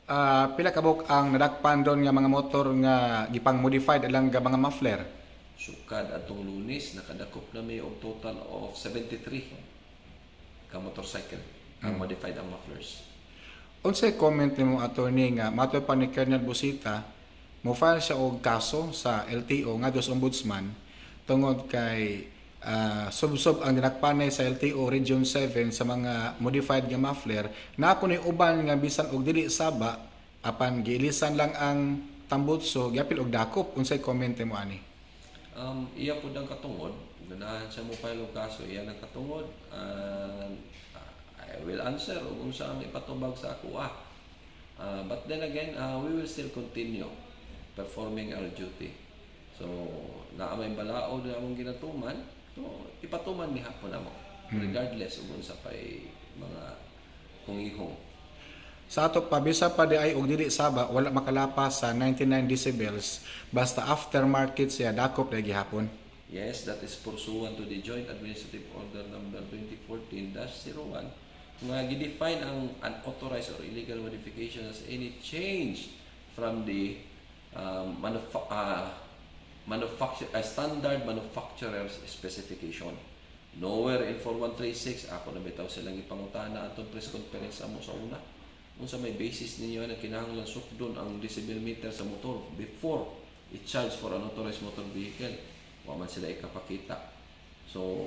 Pila kabuk ang nadakpan doon nga mga motor nga gipang modified alang nga mga muffler. Sukad atong Lunes nakadakop na may og total of 73 ka motorcycle ang modified ang mufflers. Unsay comment nimo attorney nga mato pa ni Colonel Busita mo file siya og kaso sa LTO nga dos ombudsman tungod kay subsob ang dinakpanay sa LTO Region 7 sa mga modified nga muffler na ako ni uban nga bisan og dili saba apan giilisan lang ang tambutso gyapil og dakop. Unsay comment nimo ani? Iya po ang katungod. Ganahan siya mo file og kaso. Iya ang katungod. I will answer kung saan ipatubag sa ako. But then again, we will still continue performing our duty. So, naamay balao na among ginatuman, so, ipatuman ni hapon namo. Regardless kung sa pay mga kungihong. Sa ato pabisa pa di ay og dili saba wala makalapas sa 99 decibels basta aftermarket siya dakop na gihapon. Yes, that is pursuant to the Joint Administrative Order number 2014-01 nga gidefine ang unauthorized or illegal modification as any change from the standard manufacturer's specification. Nowhere in 4136 ako na bitaw silang ipangutana atong press conference amo sa una. Unsa may basis ninyo na kinahanglan sukdon ang decibel meter sa motor before i-charge for unauthorized motor vehicle. Wa man sila ikapakita. So,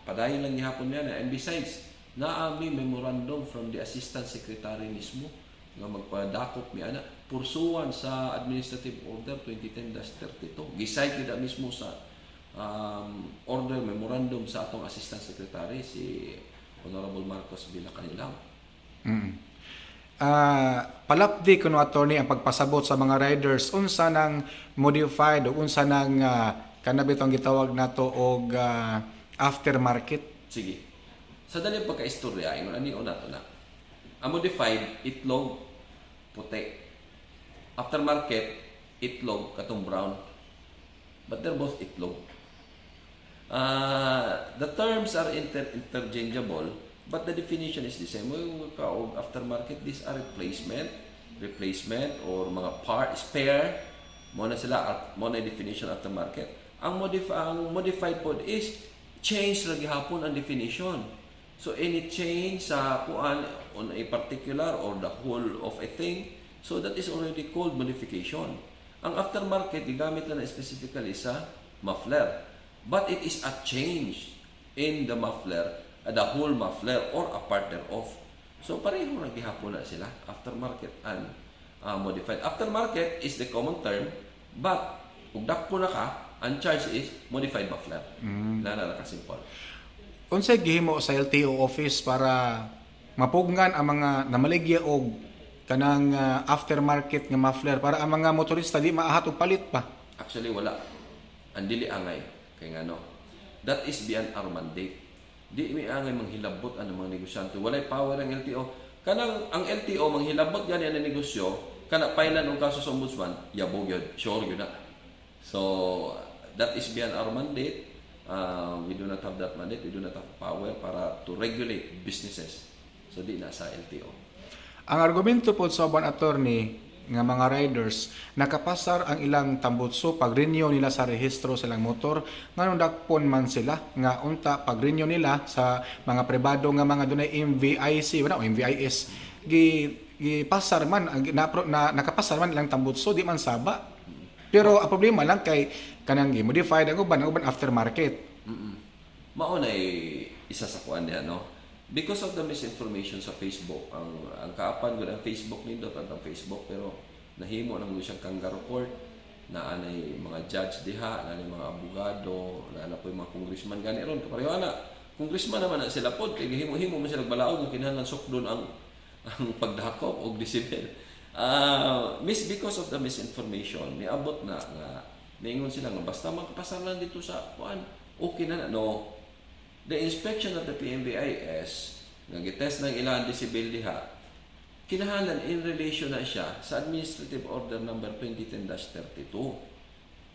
padayon lang gihapon niya na. And besides, naami memorandum from the Assistant Secretary mismo nga magpadakop mi ana pursuant sa Administrative Order 2010-32. Gisite na mismo sa order memorandum sa atong Assistant Secretary si Honorable Marcos Villacanilaw. Palapdi kuno attorney ang pagpasabot sa mga riders unsa nang modified o unsa nang kanabit ang gitawag nato og aftermarket. Sige. Sa daling pagka-istorya, ingon ani una to na. Ang modified itlog puti. Aftermarket itlog katong brown. But they're both itlog. The terms are interchangeable, but the definition is the same. Aftermarket, these are replacement or mga part, spare. Muna sila, muna definition aftermarket. Ang modified pod is change lagi hapon ang definition. So any change sa kuan on a particular or the whole of a thing, so that is already called modification. Ang aftermarket gigamit na specifically sa muffler, but it is a change in the muffler, the whole muffler or a part thereof. So pareho ra gihapon na sila, aftermarket and modified. Aftermarket is the common term, but ug dakpo na ka, ang charge is modified muffler. Na simple. Unsay gihimo sa LTO office para mapugnan ang mga namaligya og kanang aftermarket nga muffler para ang mga motorista di maahat og palit pa? Actually wala. Ang dili angay kay ngano. That is beyond our mandate. Di mi angay manghilabot ang mga negosyante. Walay power ang LTO. Kanang ang LTO manghilabot gani ang negosyo, kana pailan og kaso sa ombudsman, yabog yun, sure yun na. So that is beyond our mandate. We do not have that mandate. We do not have power para to regulate businesses. So di na sa LTO. Ang argumento po sa uban attorney nga mga riders nakapasar ang ilang tambutso pag renew nila sa rehistro sa ilang motor nganong dakpon man sila nga unta pag renew nila sa mga pribado nga mga dunay MVIC wala o MVIS gipasar man nakapasar man ilang tambutso di man saba. Pero ang problema lang kay kanang modified ang uban aftermarket. Mao na isa sa kuan niya, no? Because of the misinformation sa Facebook, ang kaapan gud ang Facebook nindot ang Facebook pero nahimo nang siyang kangaroo court na anay mga judge diha, na anay mga abogado, na po mga congressman gani ron pareho ana. Congressman naman na sila pod kay himo man sila balaod ng kinahanglan sukdon ang pagdakop og decibel. Because of the misinformation, niabot na nga niingon sila nga basta magpasalan dito sa kuan, okay na. No. The inspection of the PMVIS nga gitest ng ilang decibel diha, kinahanglan in relation na siya sa Administrative Order number 2010-32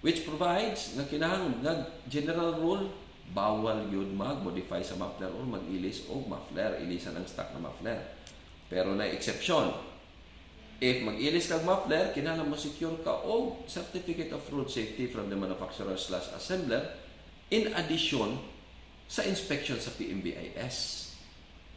which provides nga kinahanglan nga general rule bawal yun mag-modify sa muffler or mag-ilis o muffler, ilisan ang stock na muffler. Pero na exception. If mag-ilis kag muffler, kinahanglan mo secure ka og Certificate of Road Safety from the manufacturer/assembler in addition sa inspection sa PMBIS.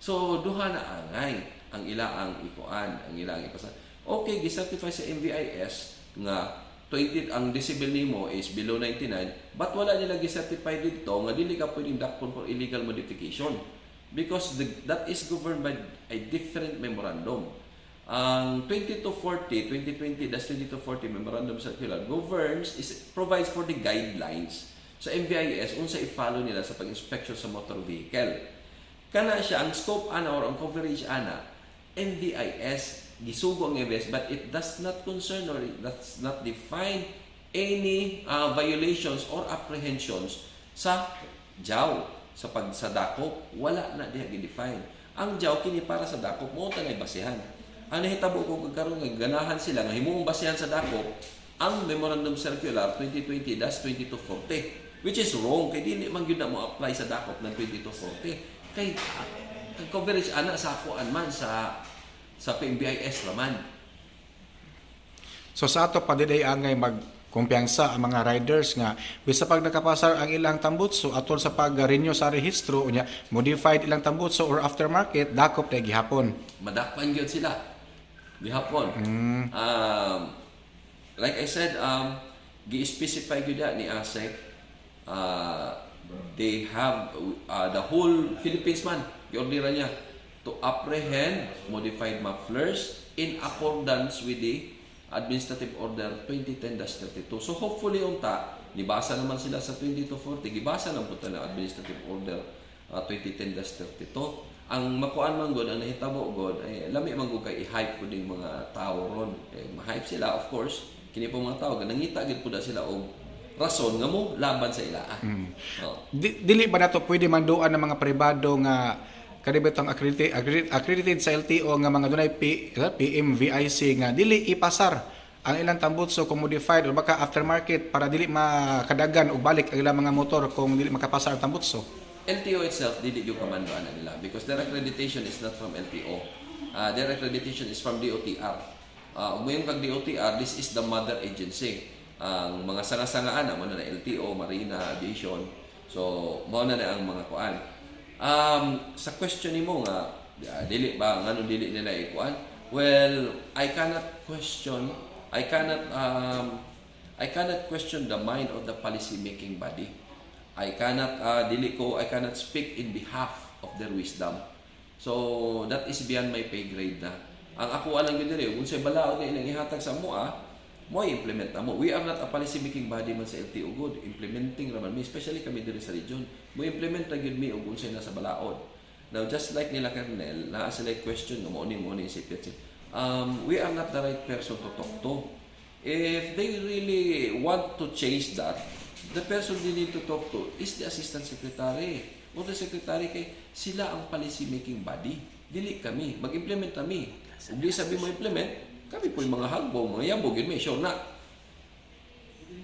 So, duha na angay ang ilaang ikuan, ang ilaang ipasa. Okay, gi-certify sa MVIS nga 20 ang decibel nimo is below 99, but wala nila gi-certify dito nga dili ka pwedeng dakpon for illegal modification because that is governed by a different memorandum. Ang 2240, 2020-2240 Memorandum Circular provides for the guidelines sa MVIS unsa i-follow nila sa pag-inspection sa motor vehicle. Kana siya ang scope ana or ang coverage ana MVIS gisugo ang MVIS, but it does not concern or it does not define any violations or apprehensions sa JAW sa dakop. Wala na diha gi-define. Ang JAW kini para sa dakop mo ta nay basihan. Ang nahitabo ko karon nga ganahan sila nga himuong basihan sa dakop ang Memorandum Circular 2020-2240, which is wrong kay dili man gyud na mo apply sa dakop ng 2240 kay ang coverage ana sa akuan man sa PMBIS raman. So sa ato pa diday angay magkumpiyansa ang mga riders nga bisa pag nakapasar ang ilang tambutso atol sa pag-renew sa rehistro unya modified ilang tambutso or aftermarket dakop na gihapon. Madakpan gyud sila gihapon. Like I said, gi-specify gyud ni ASEC, they have the whole Philippines man giordera niya to apprehend modified mufflers in accordance with the Administrative Order 2010-32. So hopefully unta nibasa naman sila sa 2240, gibasa lang po ng Administrative Order 2010-32. Ang makuan man god ang nahitabo god ay lami man gud kay i-hype pud ding mga tao ron. Ma-hype sila of course. Kini po mga tao nangita gid pud sila og rason nga mo laban sa ila. Dili ba nato pwede manduan ng mga pribado nga kanibetang accredited sa LTO nga mga dunay PMVIC nga dili ipasar ang ilang tambutso kung modified o baka aftermarket para dili makadagan og balik ang ilang mga motor kung dili makapasar ang tambutso. LTO itself dili yung kamandoan nila because their accreditation is not from LTO. Their accreditation is from DOTR. Umayon kag DOTR, this is the mother agency. Ang mga sanga-sangaan mo na LTO, Marina, Aviation. So, mo na ang mga kuan. Sa question nimo nga dili ba ngano dili nila ikuan? Well, I cannot question the mind of the policy making body. I cannot speak in behalf of their wisdom. So that is beyond my pay grade na. Ang ako lang gyud diri unsay balaod nga ilang ihatag sa moa, mo implement na mo. We are not a policy making body man sa LTO good. Implementing raman mi, especially kami diri sa region. Mo implement ra gyud mi og unsay nasa balaod. Now just like nila Kernel, naa sila question mo ni isipit. We are not the right person to talk to. If they really want to change that, the person they need to talk to is the Assistant Secretary o the Secretary kay sila ang policy making body. Dili kami. Mag-implement kami. Kung di sabi mo implement, kami po yung mga hagbong, mga yambog, yun may sure na.